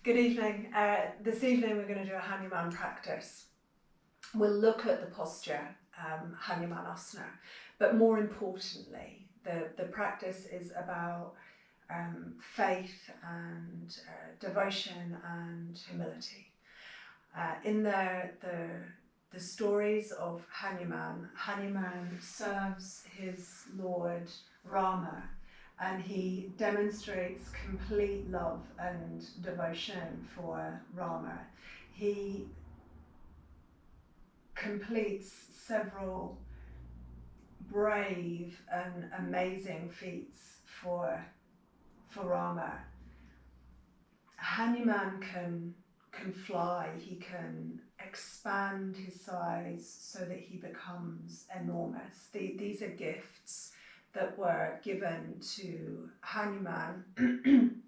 Good evening. This evening we're going to do a Hanuman practice. We'll look at the posture, Hanumanasana, but more importantly, the practice is about faith and devotion and humility. In the stories of Hanuman, Hanuman serves his lord Rama, and he demonstrates complete love and devotion for Rama. He completes several brave and amazing feats for Rama. Hanuman can fly, he can expand his size so that he becomes enormous. These are gifts that were given to Hanuman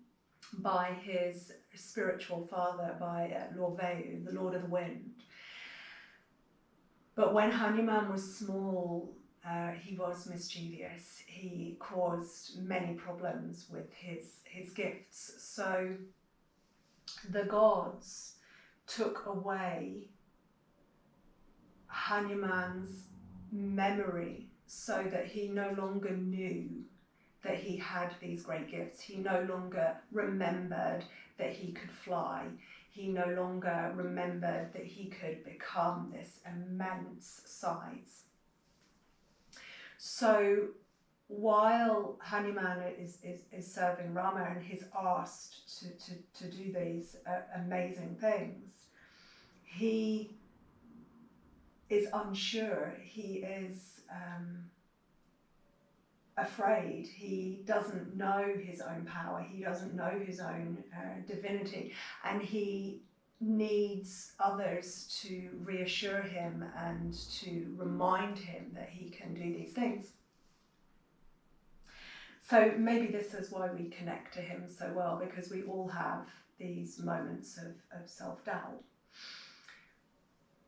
by his spiritual father, by Lord Vayu, the Lord of the Wind. But when Hanuman was small, he was mischievous. He caused many problems with his gifts. So the gods took away Hanuman's memory so that he no longer knew that he had these great gifts. He no longer remembered that he could fly. He no longer remembered that he could become this immense size. So while Hanuman is serving Rama and he's asked to do these amazing things, he is unsure, he is afraid, he doesn't know his own power, he doesn't know his own divinity, and he needs others to reassure him and to remind him that he can do these things. So maybe this is why we connect to him so well, because we all have these moments of self-doubt.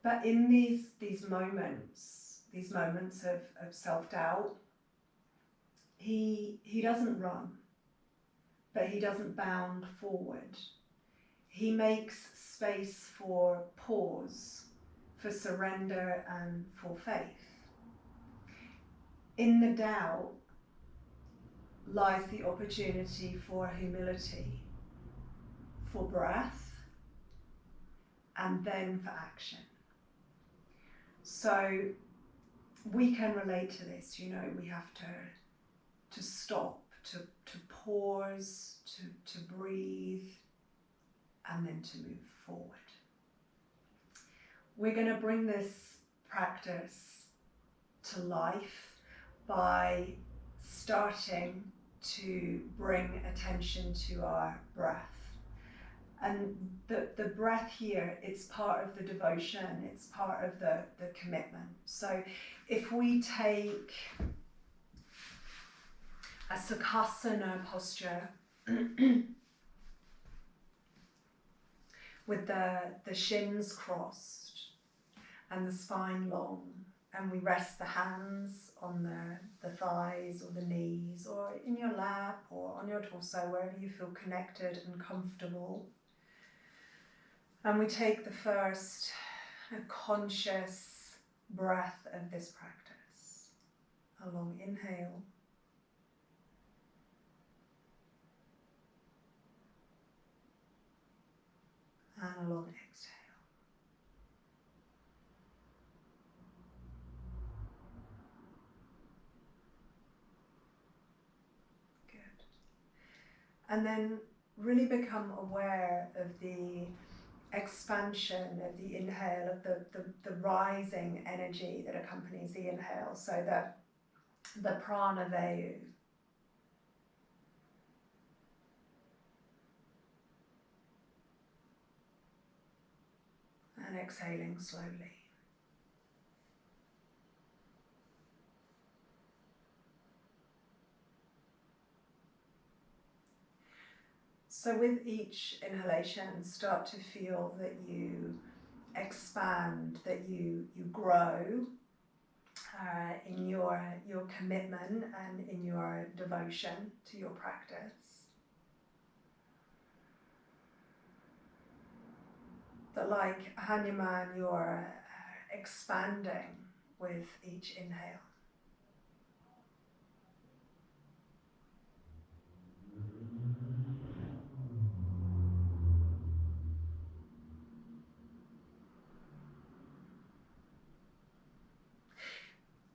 But in these moments of self-doubt, he doesn't run, but he doesn't bound forward. He makes space for pause, for surrender and for faith. In the doubt lies the opportunity for humility, for breath, and then for action. So we can relate to this, we have to stop, to pause, to breathe, and then to move forward. We're going to bring this practice to life by starting to bring attention to our breath. And the breath here, it's part of the devotion, it's part of the commitment. So if we take a Sukhasana posture with the shins crossed and the spine long, and we rest the hands on the thighs or the knees or in your lap or on your torso, wherever you feel connected and comfortable. And we take the first conscious breath of this practice. A long inhale. And a long exhale. Good. And then really become aware of the expansion of the inhale, of the rising energy that accompanies the inhale, so that the prana vayu. And exhaling slowly. So with each inhalation, start to feel that you expand, that you grow in your commitment and in your devotion to your practice. But like Hanuman, you're expanding with each inhale.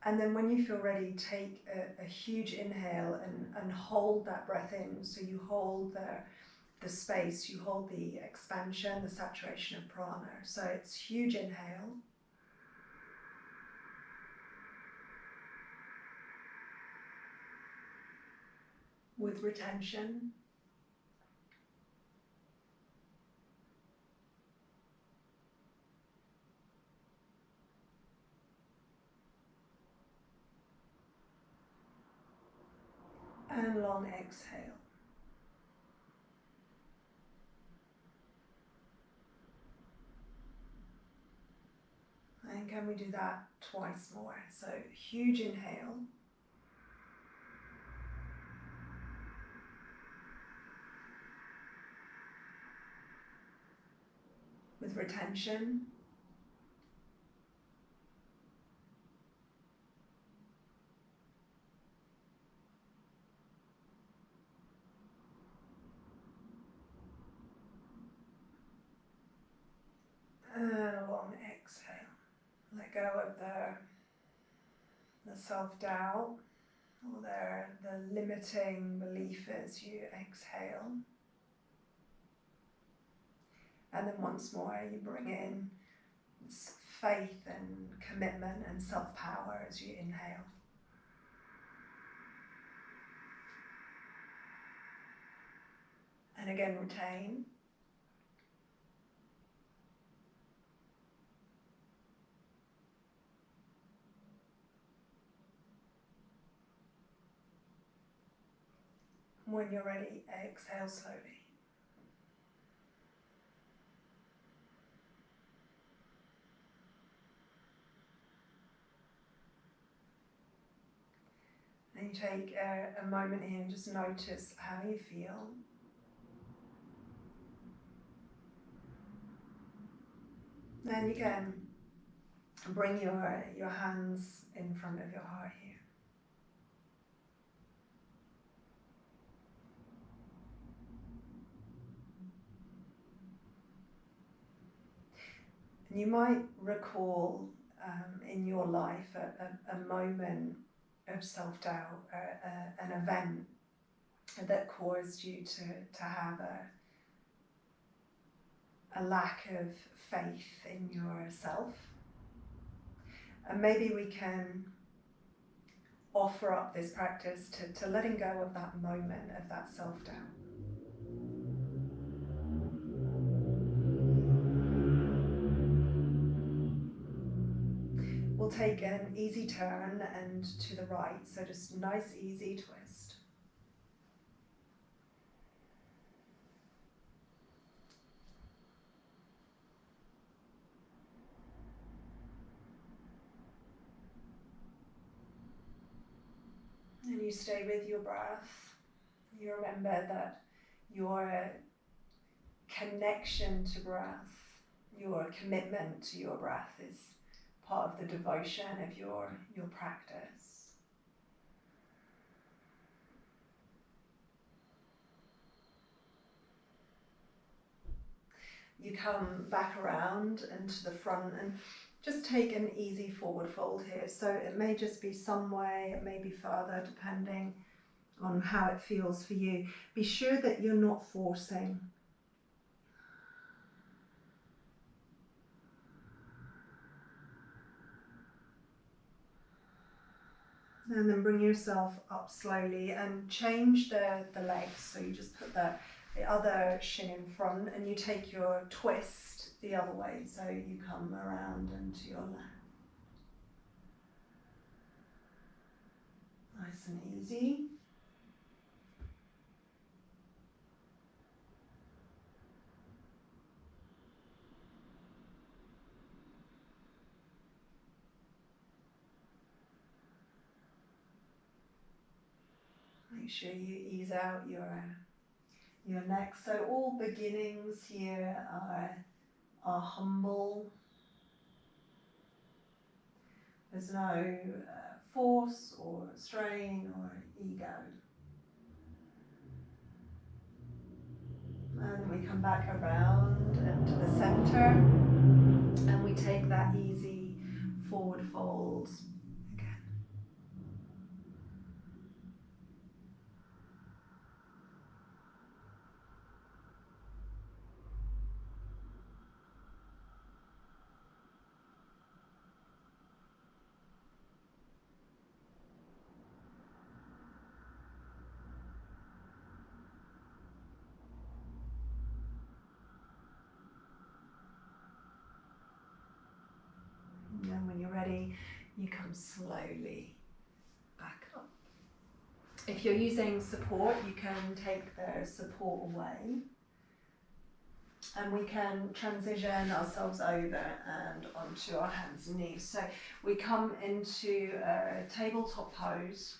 And then when you feel ready, take a huge inhale and hold that breath in. So you hold the space, you hold the expansion, the saturation of prana. So it's huge inhale. With retention. And long exhale. And can we do that twice more? So huge inhale. With retention. And a long exhale. Let go of the self-doubt or the limiting belief as you exhale. And then once more you bring in faith and commitment and self-power as you inhale. And again, retain. When you're ready, exhale slowly. And you take a moment here and just notice how you feel. Then you can bring your hands in front of your heart here. And you might recall in your life a moment of self-doubt, an event that caused you to have a lack of faith in yourself. And maybe we can offer up this practice to letting go of that moment of that self-doubt. We'll take an easy turn and to the right, so just nice easy twist. And you stay with your breath. You remember that your connection to breath, your commitment to your breath is part of the devotion of your practice. You come back around and to the front and just take an easy forward fold here. So it may just be some way, it may be further, depending on how it feels for you. Be sure that you're not forcing. And then bring yourself up slowly and change the legs. So you just put the other shin in front and you take your twist the other way. So you come around and to your left. Nice and easy. Make sure you ease out your neck. So all beginnings here are humble. There's no force or strain or ego. And we come back around into the center, and we take that easy forward fold again. And when you're ready, you come slowly back up. If you're using support, you can take the support away, and we can transition ourselves over and onto our hands and knees. So we come into a tabletop pose.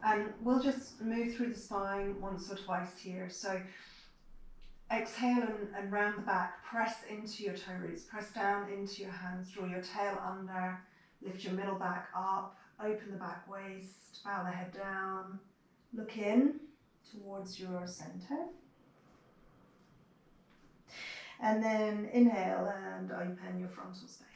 And we'll just move through the spine once or twice here. So exhale and round the back, press into your toe roots, press down into your hands, draw your tail under, lift your middle back up, open the back waist, bow the head down, look in towards your center. And then inhale and open your frontal space.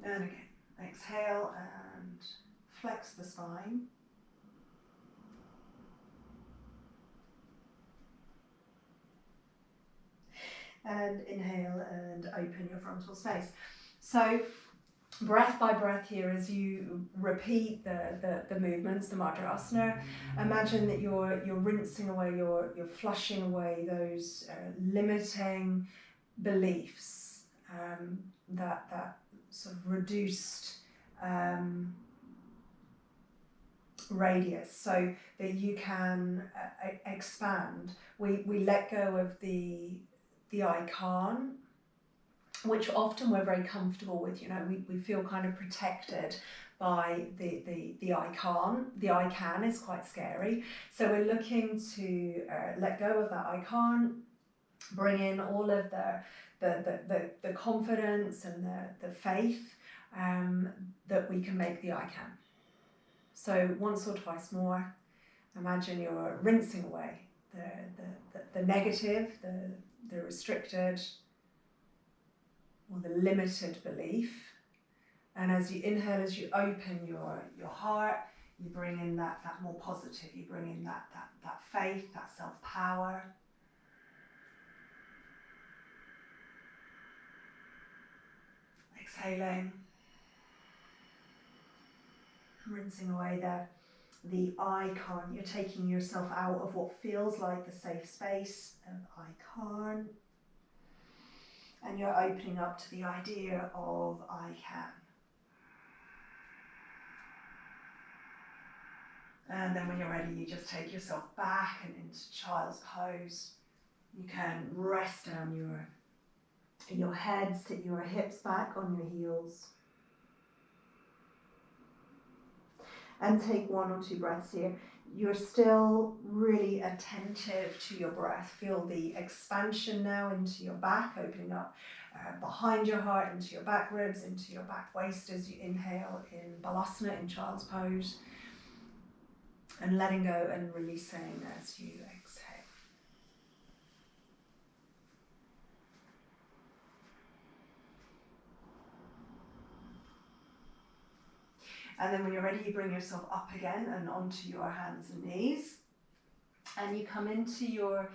And again, exhale and flex the spine. And inhale and open your frontal space. So breath by breath here, as you repeat the movements, the Ardha Asana, imagine that you're rinsing away, you're flushing away those limiting beliefs, that sort of reduced radius, so that you can expand. We let go of the I can't, which often we're very comfortable with. You know, we feel kind of protected by the I can't. The I can is quite scary. So we're looking to let go of that I can't, bring in all of the confidence and the faith that we can make the I can. So once or twice more, imagine you're rinsing away the negative, the restricted, or the limited belief. And as you inhale, as you open your heart, you bring in that more positive, you bring in that faith, that self-power. Exhaling, rinsing away the I can't. You're taking yourself out of what feels like the safe space of I can't. And you're opening up to the idea of I can. And then when you're ready, you just take yourself back and into child's pose. You can rest down your head, sit your hips back on your heels. And take 1 or 2 breaths here. You're still really attentive to your breath. Feel the expansion now into your back, opening up behind your heart, into your back ribs, into your back waist as you inhale in Malasana, in child's pose. And letting go and releasing as you exhale. And then when you're ready, you bring yourself up again and onto your hands and knees. And you come into your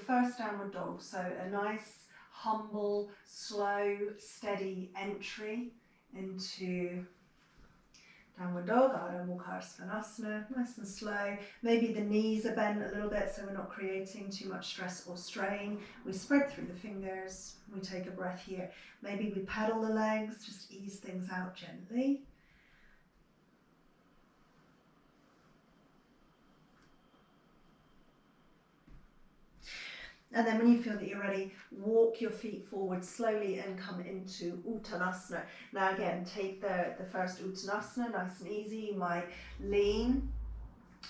first downward dog. So a nice, humble, slow, steady entry into downward dog, Ardha Hanumanasana, nice and slow. Maybe the knees are bent a little bit so we're not creating too much stress or strain. We spread through the fingers, we take a breath here. Maybe we pedal the legs, just ease things out gently. And then when you feel that you're ready, walk your feet forward slowly and come into Uttanasana. Now again, take the first Uttanasana nice and easy. You might lean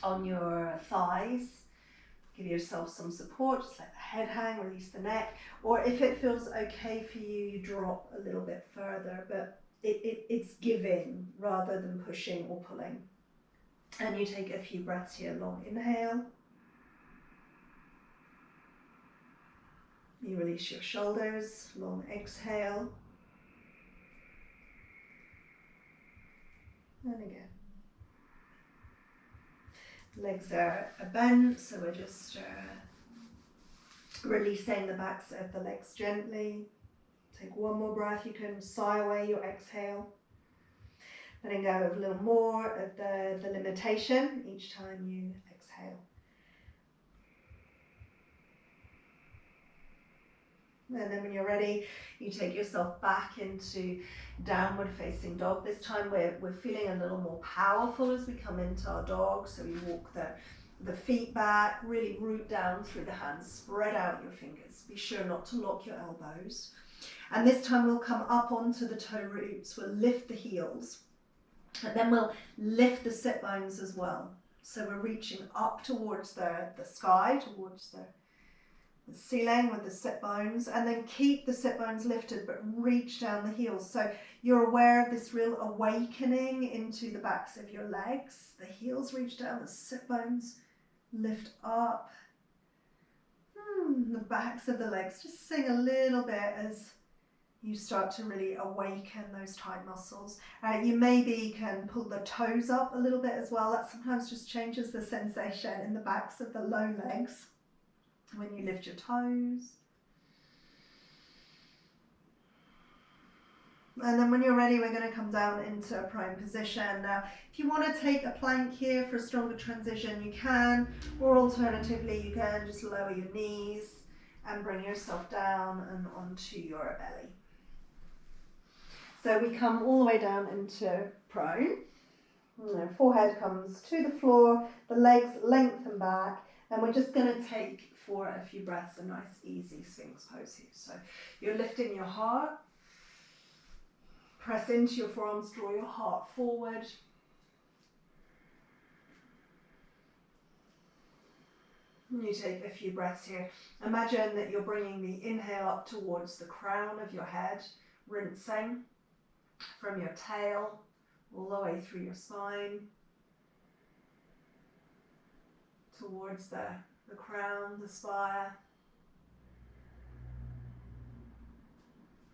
on your thighs. Give yourself some support, just let the head hang, release the neck. Or if it feels okay for you, you drop a little bit further, but it's giving rather than pushing or pulling. And you take a few breaths here. Long inhale. You release your shoulders. Long exhale. And again. Legs are bent, so we're just releasing the backs of the legs gently. Take one more breath. You can sigh away your exhale. Letting go of a little more of the limitation each time you exhale. And then when you're ready, you take yourself back into downward facing dog. This time we're feeling a little more powerful as we come into our dog. So you walk the feet back, really root down through the hands, spread out your fingers. Be sure not to lock your elbows. And this time we'll come up onto the toe roots. We'll lift the heels. And then we'll lift the sit bones as well. So we're reaching up towards the sky, towards the ceiling with the sit bones, and then keep the sit bones lifted but reach down the heels. So you're aware of this real awakening into the backs of your legs. The heels reach down, the sit bones lift up. The backs of the legs. Just sing a little bit as you start to really awaken those tight muscles. You maybe can pull the toes up a little bit as well. That sometimes just changes the sensation in the backs of the low legs. When you lift your toes. And then when you're ready, we're going to come down into a prone position. Now, if you want to take a plank here for a stronger transition, you can, or alternatively, you can just lower your knees and bring yourself down and onto your belly. So we come all the way down into prone. Forehead comes to the floor, the legs lengthen back, and we're just going to take for a few breaths a nice easy Sphinx pose here. So you're lifting your heart, press into your forearms, draw your heart forward. And you take a few breaths here. Imagine that you're bringing the inhale up towards the crown of your head, rinsing from your tail all the way through your spine towards the crown, the spire.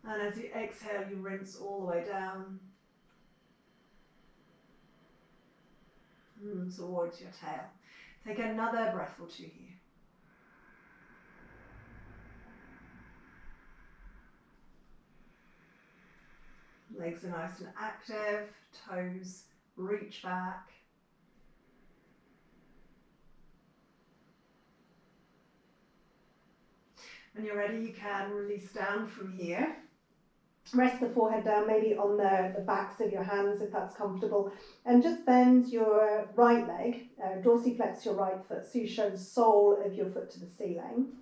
And as you exhale, you rinse all the way down towards your tail. Take another breath or two here. Legs are nice and active, toes reach back. When you're ready, you can release down from here. Rest the forehead down, maybe on the backs of your hands if that's comfortable. And just bend your right leg, dorsiflex your right foot so you show the sole of your foot to the ceiling.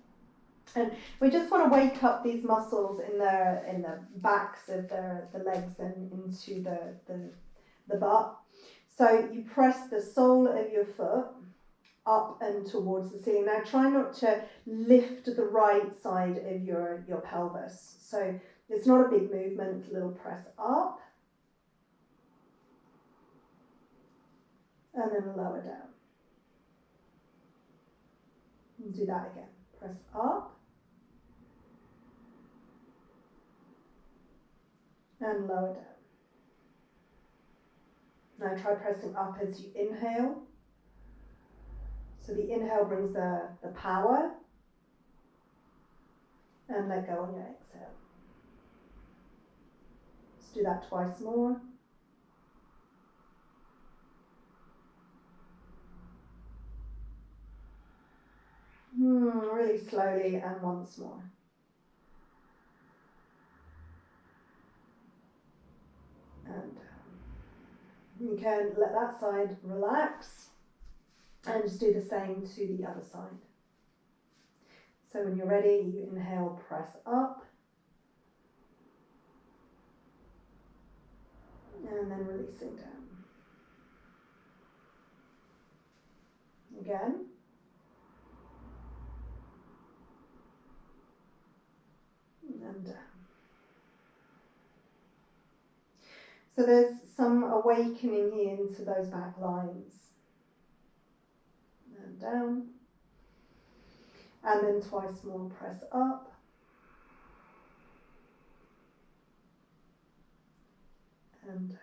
And we just want to wake up these muscles in the backs of the legs and into the butt. So you press the sole of your foot up and towards the ceiling. Now try not to lift the right side of your pelvis. So it's not a big movement, it's a little press up and then lower down. And do that again. Press up and lower down. Now try pressing up as you inhale. So the inhale brings the power, and let go on your exhale. Let's do that twice more. Really slowly, and once more. And you can let that side relax and just do the same to the other side. So when you're ready, you inhale, press up. And then releasing down. Again. And down. So there's some awakening into those back lines. And down. And then twice more, press up. And down.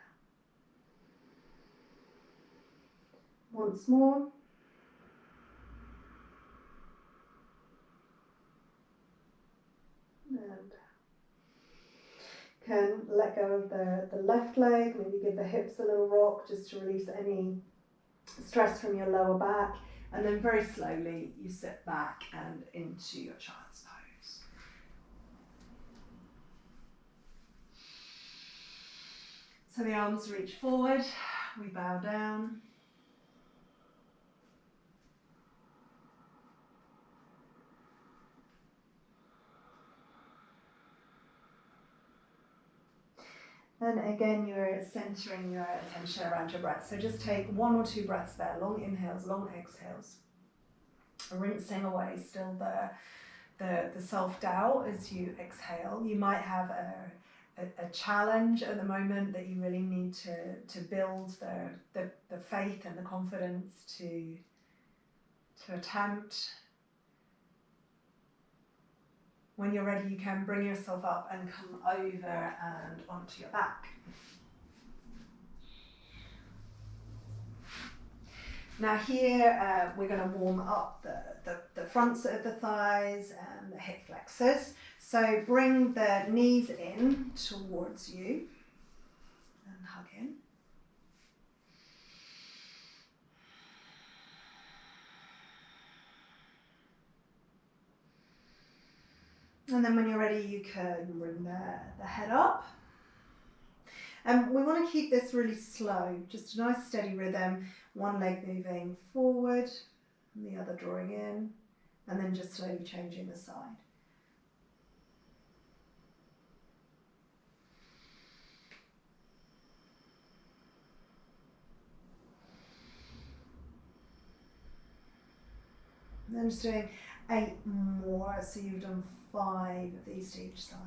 Once more. And can let go of the left leg, maybe give the hips a little rock just to release any stress from your lower back. And then very slowly you sit back and into your child's pose. So the arms reach forward, we bow down. And again, you're centering your attention around your breath. So just take 1 or 2 breaths there, long inhales, long exhales. Rinsing away still the self-doubt as you exhale. You might have a challenge at the moment that you really need to build the faith and the confidence to attempt. When you're ready, you can bring yourself up and come over and onto your back. Now here, we're going to warm up the fronts of the thighs and the hip flexors. So bring the knees in towards you and hug in. And then when you're ready, you can bring the head up. And we want to keep this really slow, just a nice steady rhythm. One leg moving forward, and the other drawing in, and then just slowly changing the side. And then just doing 8 more, so you've done 5 of these to each side.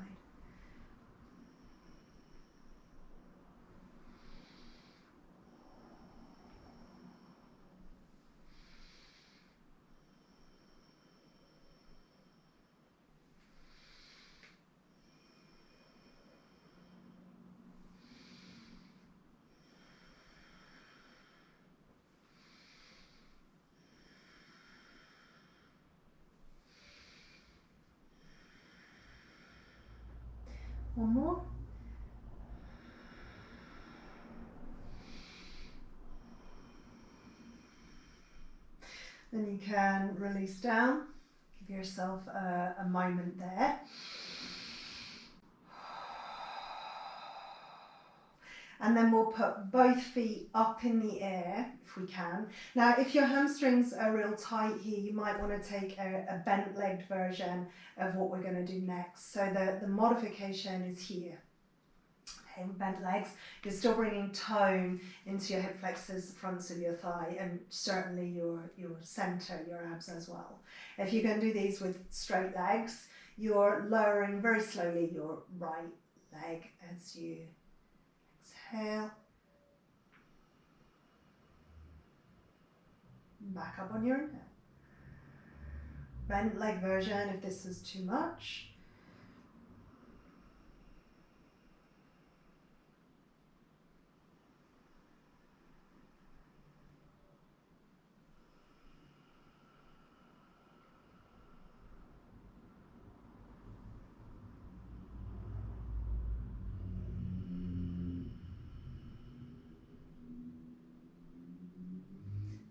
One more. Then you can release down, give yourself a moment there. And then we'll put both feet up in the air if we can. Now, if your hamstrings are real tight here, you might want to take a bent-legged version of what we're going to do next. So the modification is here. Okay, bent legs. You're still bringing tone into your hip flexors, the fronts of your thigh, and certainly your center, your abs as well. If you can do these with straight legs, you're lowering very slowly your right leg as you exhale. Back up on your inhale. Bent leg version if this is too much.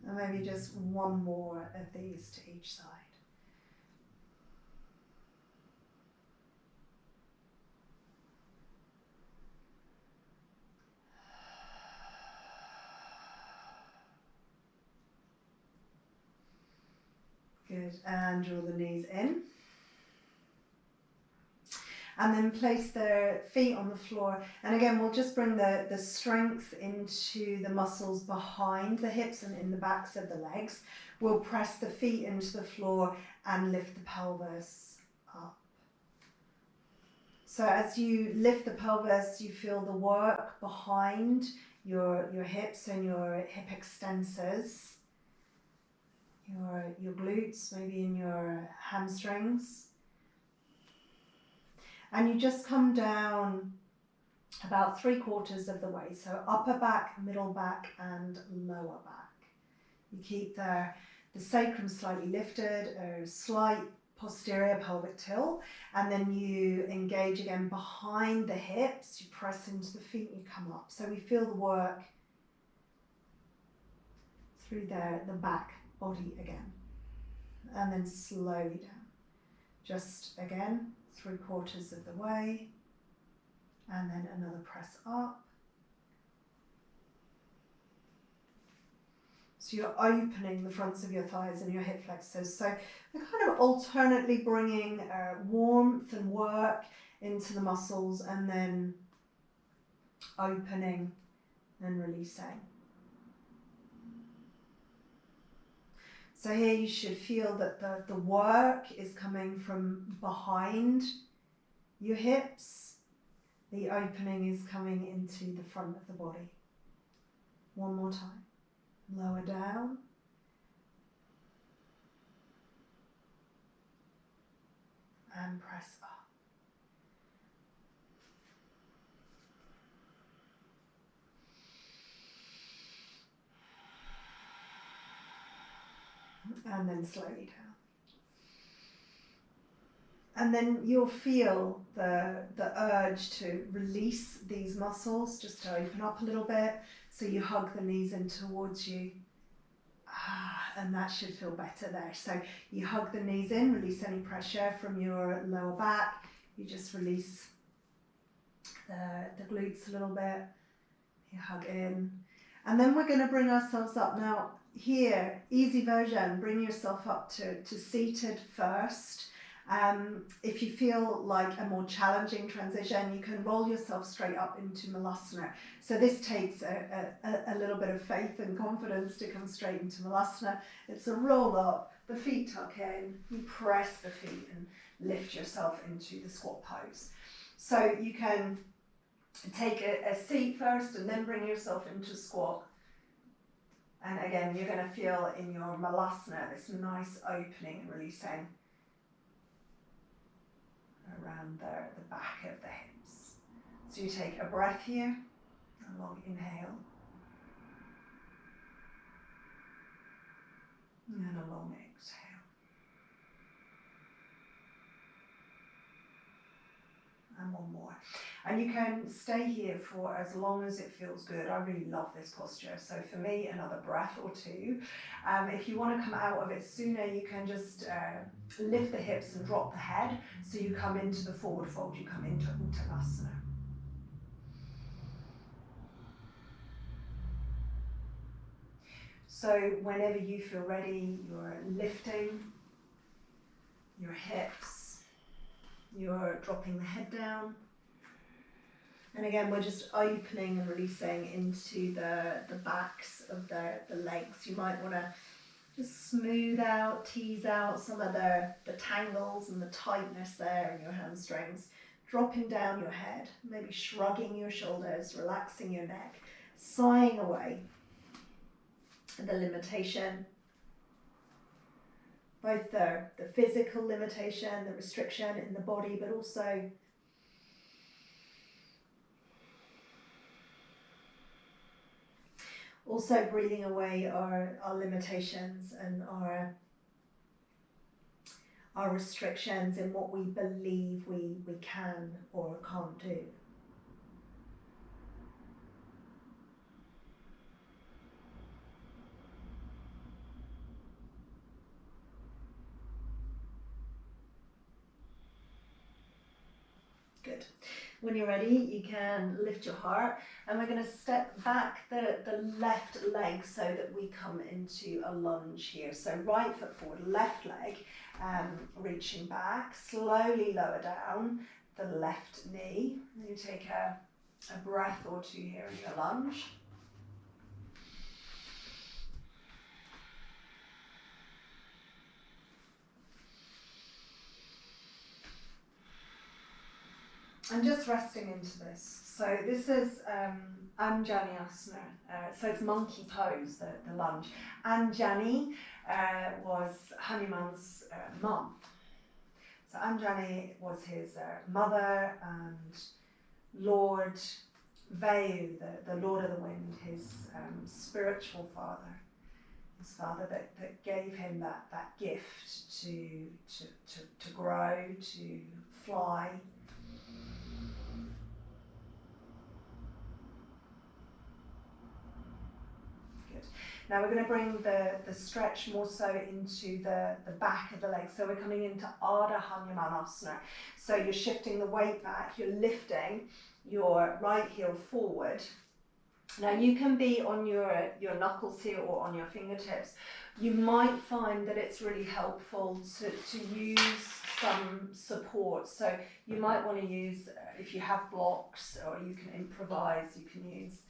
And maybe just one more of these to each side. Good, and draw the knees in. And then place the feet on the floor. And again, we'll just bring the strength into the muscles behind the hips and in the backs of the legs. We'll press the feet into the floor and lift the pelvis up. So as you lift the pelvis, you feel the work behind your hips and your hip extensors, your glutes, maybe in your hamstrings. And you just come down about 3/4 of the way. So upper back, middle back, and lower back. You keep the sacrum slightly lifted, a slight posterior pelvic tilt, and then you engage again behind the hips. You press into the feet and you come up. So we feel the work through the back body again. And then slowly down. Just again, 3/4 of the way, and then another press up. So you're opening the fronts of your thighs and your hip flexors. So we're kind of alternately bringing warmth and work into the muscles and then opening and releasing. So here you should feel that the work is coming from behind your hips. The opening is coming into the front of the body. One more time. Lower down. And press up. And then slowly down. And then you'll feel the urge to release these muscles, just to open up a little bit. So you hug the knees in towards you. And that should feel better there. So you hug the knees in, release any pressure from your lower back. You just release the glutes a little bit. You hug in. And then we're going to bring ourselves up. Now here, easy version, bring yourself up to seated first. If you feel like a more challenging transition, you can roll yourself straight up into Malasana. So this takes a little bit of faith and confidence to come straight into Malasana. It's a roll up, the feet tuck in, you press the feet and lift yourself into the squat pose. So you can take a seat first and then bring yourself into squat. And again, you're going to feel in your Malasana this nice opening and releasing around the back of the hips. So you take a breath here, a long inhale, and a long exhale. And one more. And you can stay here for as long as it feels good. I really love this posture. So for me, another breath or two. If you want to come out of it sooner, you can just lift the hips and drop the head. So you come into the forward fold, you come into Uttanasana. So whenever you feel ready, you're lifting your hips, you're dropping the head down. And again, we're just opening and releasing into the backs of the legs. You might want to just smooth out, tease out some of the tangles and the tightness there in your hamstrings. Dropping down your head, maybe shrugging your shoulders, relaxing your neck, sighing away the limitation. Both the physical limitation, the restriction in the body, but also breathing away our limitations and our restrictions in what we believe we can or can't do. Good. When you're ready, you can lift your heart, and we're going to step back the left leg so that we come into a lunge here. So right foot forward, left leg reaching back, slowly lower down. the left knee. You take a breath or two here in your lunge. And just resting into this. So this is Anjaneyasana. So it's monkey pose, the lunge. Anjani was Hanuman's mum. So Anjani was his mother, and Lord Vayu, the Lord of the Wind, his spiritual father. His father that gave him that gift to grow, to fly. Now we're going to bring the stretch more so into the back of the legs. So we're coming into Ardha Hanumanasana. So you're shifting the weight back, you're lifting your right heel forward. Now you can be on your knuckles here or on your fingertips. You might find that it's really helpful to use some support. So you might want to use, if you have blocks, or you can improvise, you can use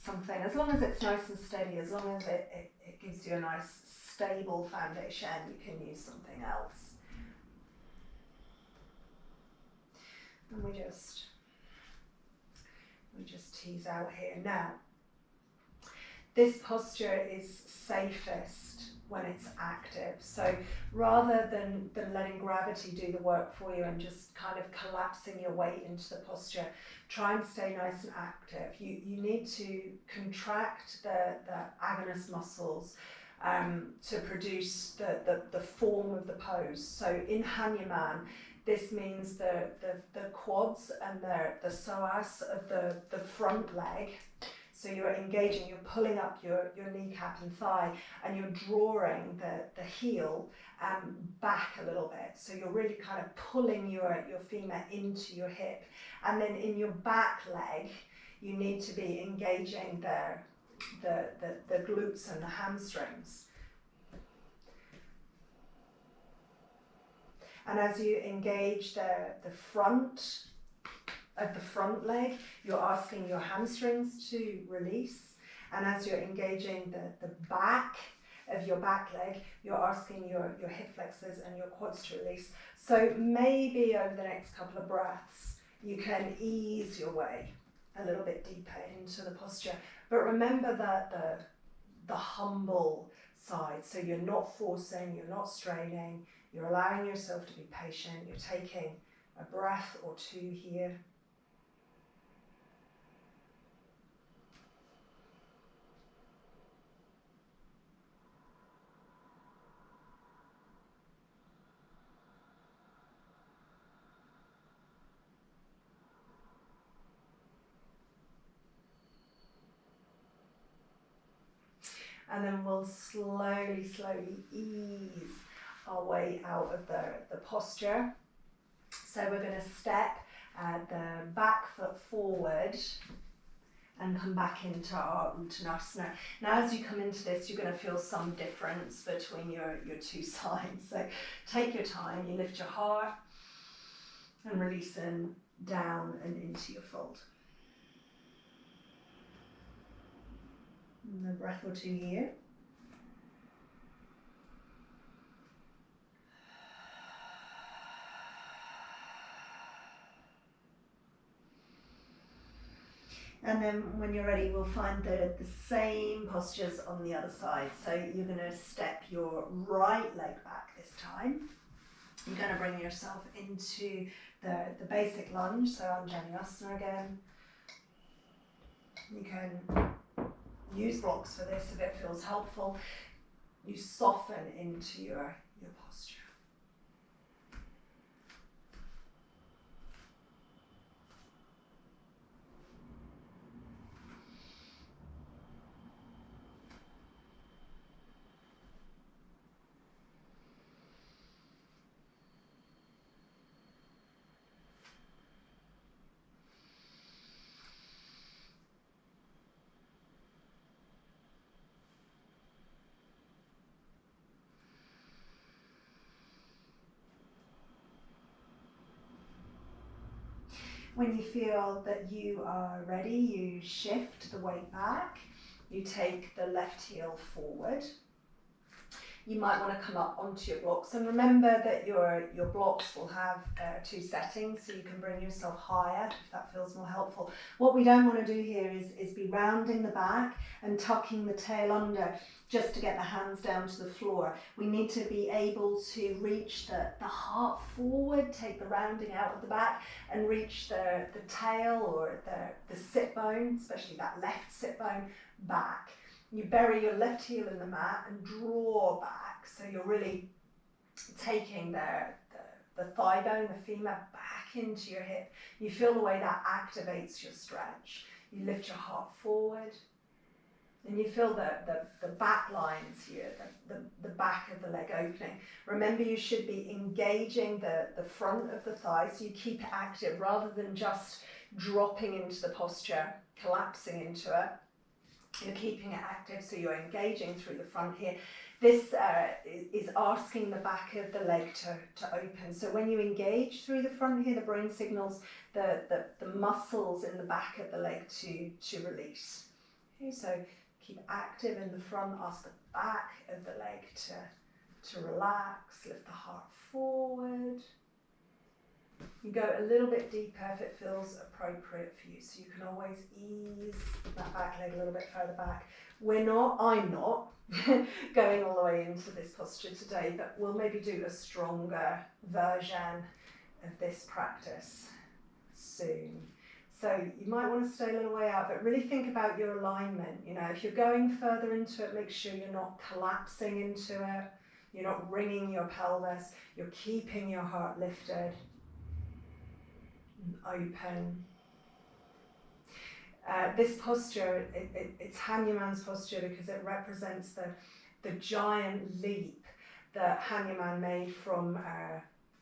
something, as long as it's nice and steady, as long as it gives you a nice stable foundation, you can use something else. And we just tease out here. Now, this posture is safest when it's active. So rather than letting gravity do the work for you and just kind of collapsing your weight into the posture, try and stay nice and active. You need to contract the agonist muscles to produce the form of the pose. So in Hanuman, this means the quads and the psoas of the front leg. So you're engaging, you're pulling up your kneecap and thigh, and you're drawing the heel back a little bit. So you're really kind of pulling your femur into your hip. And then in your back leg, you need to be engaging the glutes and the hamstrings. And as you engage the front of the front leg, you're asking your hamstrings to release. And as you're engaging the back of your back leg, you're asking your hip flexors and your quads to release. So maybe over the next couple of breaths, you can ease your way a little bit deeper into the posture. But remember that the humble side. So you're not forcing, you're not straining, you're allowing yourself to be patient, you're taking a breath or two here. And then we'll slowly ease our way out of the posture. So we're going to step the back foot forward and come back into our Uttanasana. Now as you come into this, you're going to feel some difference between your two sides. So take your time, you lift your heart and releasing down and into your fold. And a breath or two here. And then when you're ready, we'll find the same postures on the other side. So you're going to step your right leg back this time. You're going to bring yourself into the basic lunge, so Anjaneyasana again. You can use blocks for this if it feels helpful. You soften into your posture. When you feel that you are ready, you shift the weight back. You take the left heel forward. You might want to come up onto your blocks, and remember that your blocks will have two settings, so you can bring yourself higher if that feels more helpful. What we don't want to do here is be rounding the back and tucking the tail under just to get the hands down to the floor. We need to be able to reach the heart forward, take the rounding out of the back, and reach the tail or the sit bone, especially that left sit bone, back. You bury your left heel in the mat and draw back, so you're really taking the thigh bone, the femur, back into your hip. You feel the way that activates your stretch. You lift your heart forward, and you feel the back lines here, the back of the leg opening. Remember, you should be engaging the front of the thigh, so you keep it active rather than just dropping into the posture, collapsing into it. You're keeping it active, so you're engaging through the front here. This is asking the back of the leg to open. So when you engage through the front here, the brain signals the muscles in the back of the leg to release. Okay, so keep active in the front, ask the back of the leg to relax, lift the heart forward. You go a little bit deeper if it feels appropriate for you, so you can always ease that back leg a little bit further back. I'm not going all the way into this posture today, but we'll maybe do a stronger version of this practice soon. So you might want to stay a little way out, but really think about your alignment. You know, if you're going further into it, make sure you're not collapsing into it, you're not wringing your pelvis, you're keeping your heart lifted. Open. This posture, it's Hanuman's posture because it represents the giant leap that Hanuman made from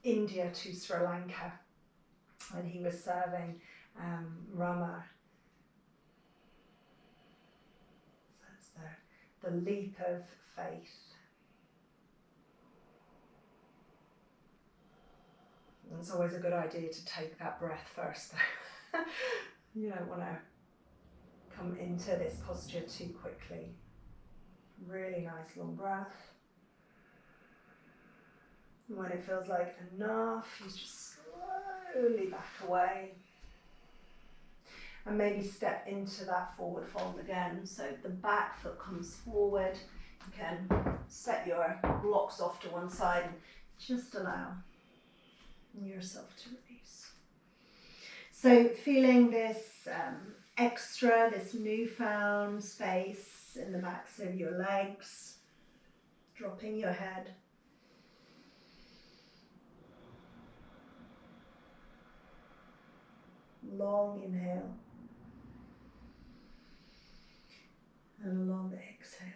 India to Sri Lanka when he was serving Rama. So that's the leap of faith. It's always a good idea to take that breath first, though. You don't want to come into this posture too quickly. Really nice long breath. And when it feels like enough, you just slowly back away. And maybe step into that forward fold again. So the back foot comes forward. You can set your blocks off to one side and just allow yourself to release. So feeling this extra, this newfound space in the backs of your legs, dropping your head. Long inhale and a long exhale.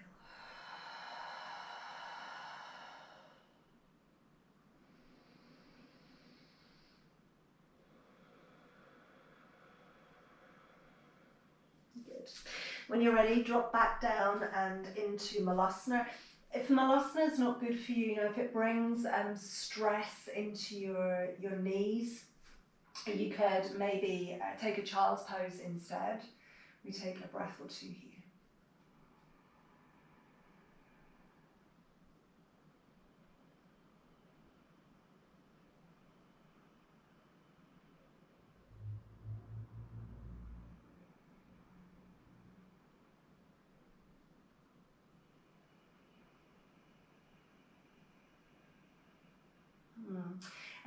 When you're ready, drop back down and into Malasana. If Malasana is not good for you, if it brings stress into your knees, you could maybe take a child's pose instead. We take a breath or two here.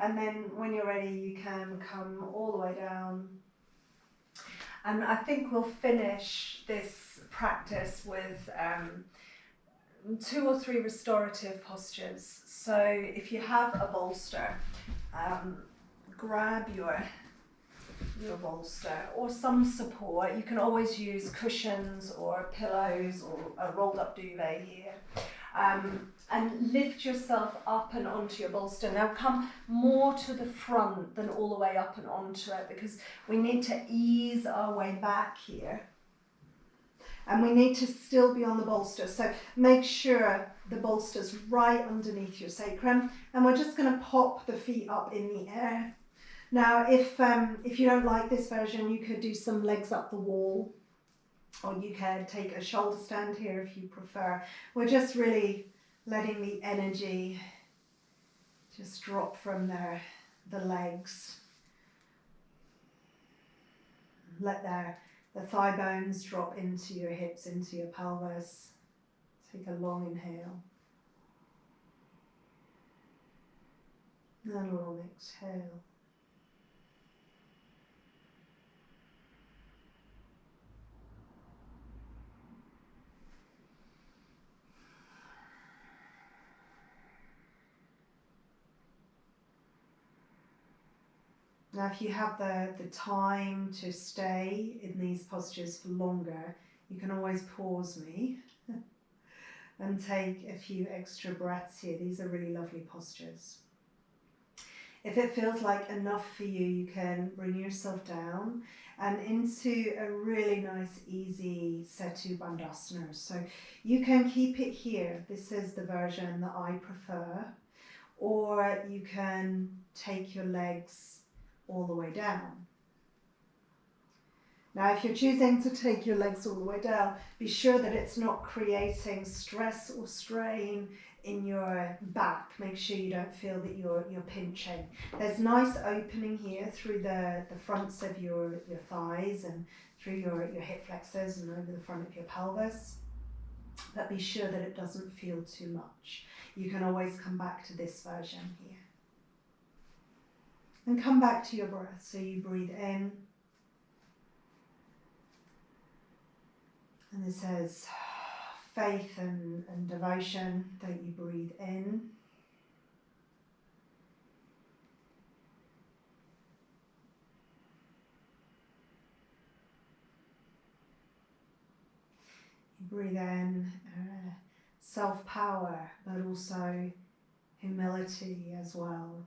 And then when you're ready, you can come all the way down. And I think we'll finish this practice with 2 or 3 restorative postures. So if you have a bolster, grab your bolster or some support. You can always use cushions or pillows or a rolled up duvet here. And lift yourself up and onto your bolster. Now come more to the front than all the way up and onto it, because we need to ease our way back here. And we need to still be on the bolster. So make sure the bolster's right underneath your sacrum. And we're just going to pop the feet up in the air. Now, if you don't like this version, you could do some legs up the wall, or you can take a shoulder stand here if you prefer. We're just really letting the energy just drop from the legs. Let the thigh bones drop into your hips, into your pelvis. Take a long inhale. And a long exhale. Now, if you have the time to stay in these postures for longer, you can always pause me and take a few extra breaths here. These are really lovely postures. If it feels like enough for you, you can bring yourself down and into a really nice, easy Setu Bandhasana. So you can keep it here. This is the version that I prefer. Or you can take your legs all the way down. Now, if you're choosing to take your legs all the way down, be sure that it's not creating stress or strain in your back. Make sure you don't feel that you're pinching. There's nice opening here through the fronts of your thighs and through your hip flexors and over the front of your pelvis. But be sure that it doesn't feel too much. You can always come back to this version here. And come back to your breath. So you breathe in. And it says faith and devotion that you breathe in. You breathe in self-power, but also humility as well.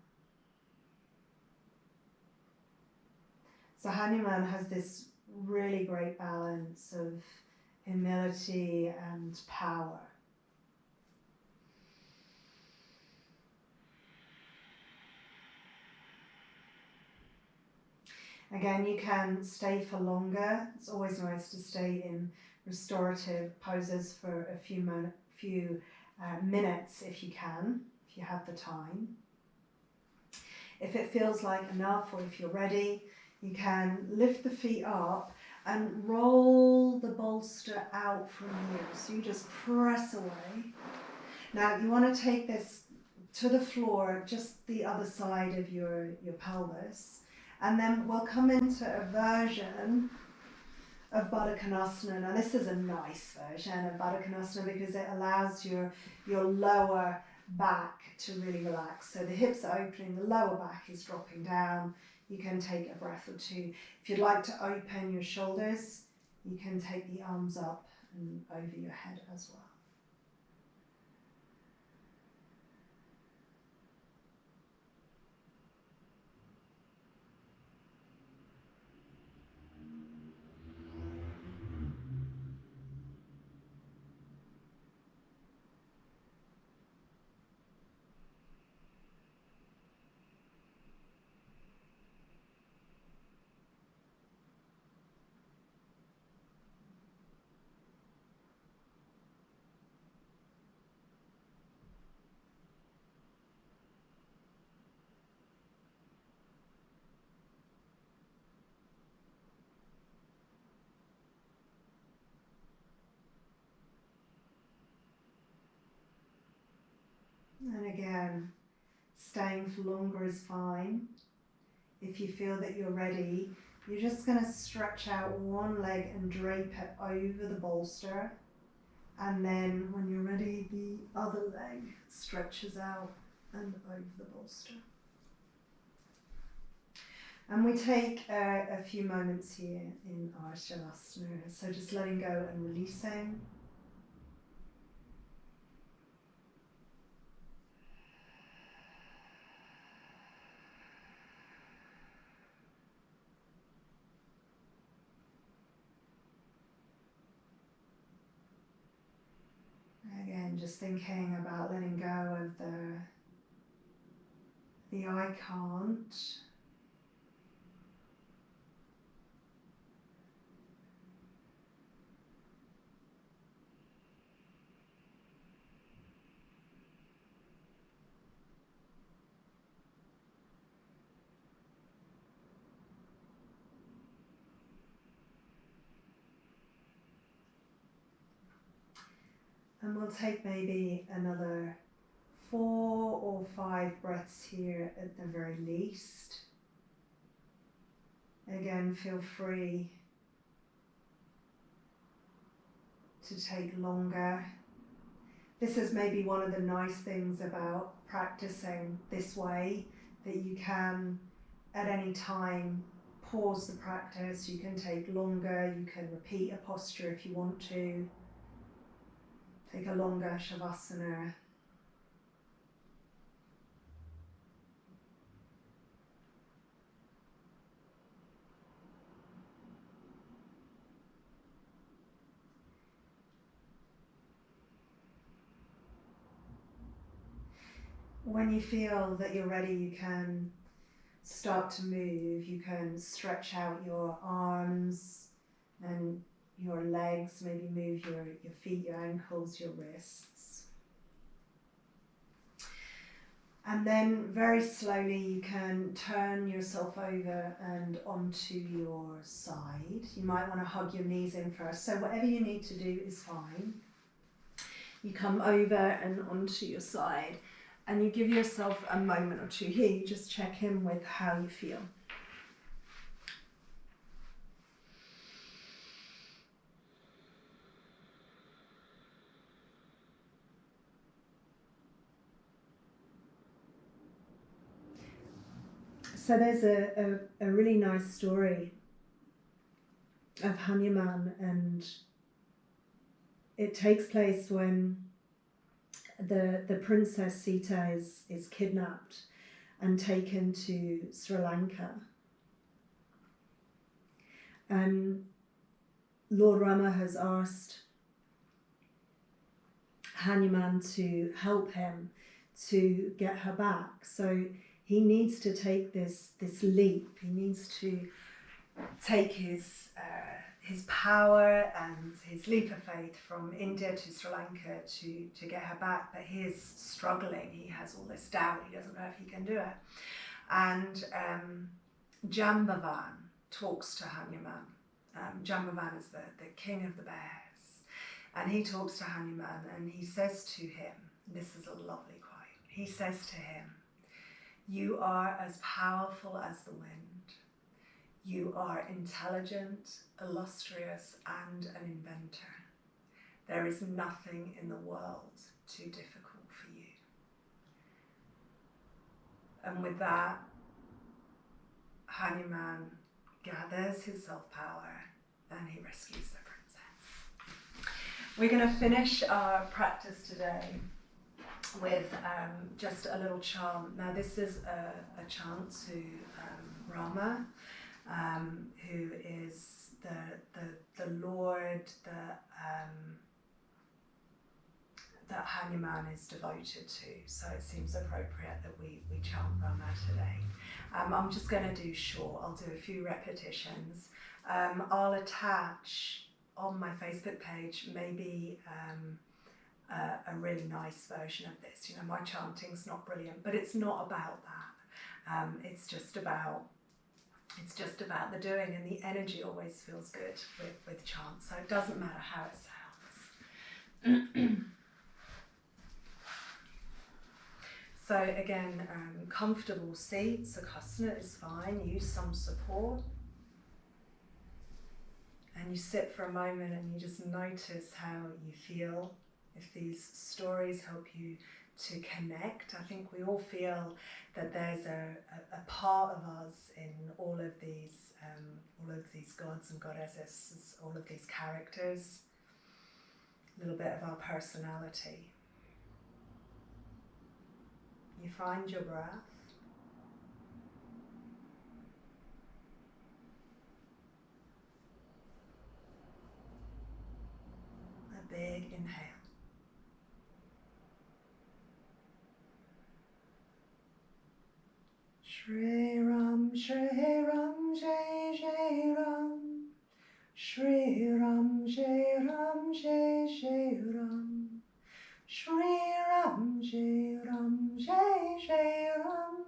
So Hanuman has this really great balance of humility and power. Again, you can stay for longer. It's always nice to stay in restorative poses for a few minutes if you can, if you have the time. If it feels like enough, or if you're ready, you can lift the feet up and roll the bolster out from here. So you just press away. Now you want to take this to the floor, just the other side of your pelvis. And then we'll come into a version of Baddha Konasana. Now this is a nice version of Baddha Konasana because it allows your lower back to really relax. So the hips are opening, the lower back is dropping down. You can take a breath or two. If you'd like to open your shoulders, you can take the arms up and over your head as well. And again, staying for longer is fine. If you feel that you're ready, you're just going to stretch out one leg and drape it over the bolster. And then when you're ready, the other leg stretches out and over the bolster. And we take a few moments here in our Shavasana. So just letting go and releasing. Again, just thinking about letting go of the I can't. And we'll take maybe another 4 or 5 breaths here at the very least. Again, feel free to take longer. This is maybe one of the nice things about practicing this way, that you can at any time pause the practice, you can take longer, you can repeat a posture if you want to. Take a longer Shavasana. When you feel that you're ready, you can start to move. You can stretch out your arms and your legs, maybe move your feet, your ankles, your wrists. And then very slowly you can turn yourself over and onto your side. You might want to hug your knees in first. So whatever you need to do is fine. You come over and onto your side and you give yourself a moment or two here. You just check in with how you feel. So there's a really nice story of Hanuman, and it takes place when the princess Sita is kidnapped and taken to Sri Lanka. And Lord Rama has asked Hanuman to help him to get her back. So he needs to take this leap. He needs to take his power and his leap of faith from India to Sri Lanka to get her back. But he is struggling. He has all this doubt. He doesn't know if he can do it. And Jambavan talks to Hanuman. Jambavan is the king of the bears. And he talks to Hanuman and he says to him, this is a lovely quote, he says to him, "You are as powerful as the wind. You are intelligent, illustrious, and an inventor. There is nothing in the world too difficult for you." And with that, Hanuman gathers his self-power and he rescues the princess. We're going to finish our practice today with just a little chant. Now this is a chant to Rama, who is the Lord that Hanuman is devoted to. So it seems appropriate that we chant Rama today. I'm just going to do short. I'll do a few repetitions. I'll attach on my Facebook page maybe a really nice version of this. You know, my chanting's not brilliant, but it's not about that. It's just about the doing, and the energy always feels good with chant, so it doesn't matter how it sounds. So again, comfortable seat, Sukhasana is fine, use some support. And you sit for a moment and you just notice how you feel. If these stories help you to connect, I think we all feel that there's a part of us in all of these gods and goddesses, all of these characters, a little bit of our personality. You find your breath. A big inhale. Shri Ram, Shri Ram, Jai Jai Ram. Shri Ram, Jai Ram, Jai Jai Ram. Shri Ram, Jai Ram, Jai Jai Ram.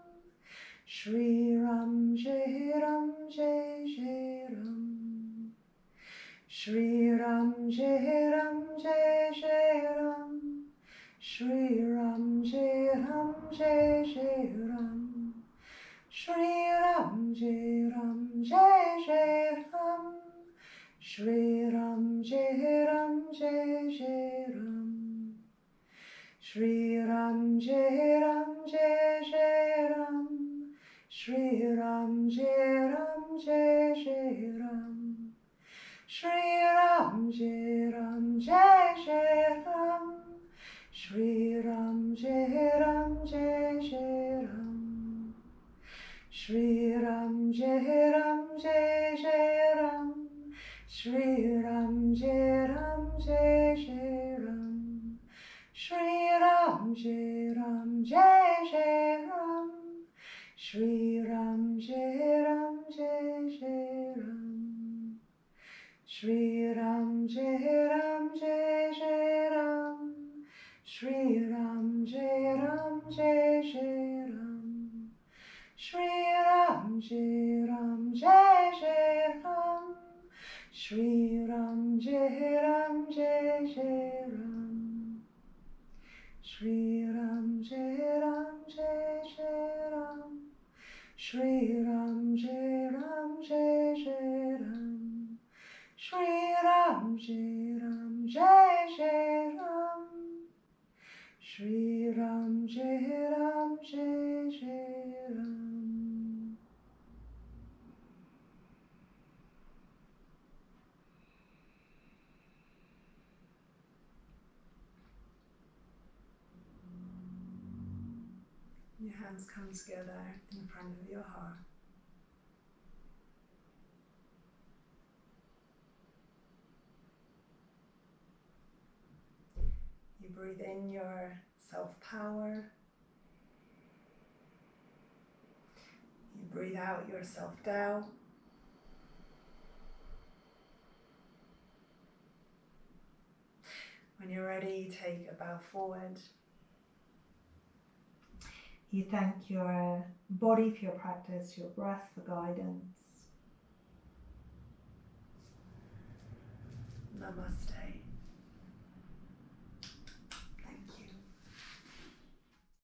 Shri Ram, Jai Ram, Jai Jai Ram. Shri Ram, Jai Ram, Jai Jai Ram. Shri Ram Jai Ram Jai Jai Ram. Shri Ram Jai Ram Jai Jai Ram. Shri Ram Jai Ram Jai Jai Ram. Shri Ram Jai Ram Jai Jai Ram. Shri Ram Jai Ram Jai Jai Ram. Shri Ram Jai Ram Jai Jai Ram. Shri Ram Jai Ram Jai Jai Ram. Shri Ram Jai Ram Jai Jai Ram. Shri Ram Jai Ram Jai Jai Ram. Shri Ram Jai Ram Jai Jai Ram. Shri Ram Jai Ram Jai Jai Ram. Shri Ram Jai Ram Jai Jai Ram. Shri Ram Jai Ram Jai Jai Ram. Shri Ram Jai Ram Jai Jai Ram. Shri Ram Jai Ram Jai Jai Ram. Shri Ram Jai Ram Jai Jai Ram. Shri Ram Jai Ram Jai Jai Ram. Shri Ram Jai Ram Jai Jai Ram. Shri Ram Jai Ram Jai Jai Ram. Your hands come together in front of your heart. You breathe in your self-power. You breathe out your self-doubt. When you're ready, take a bow forward. You thank your body for your practice, your breath for guidance. Namaste.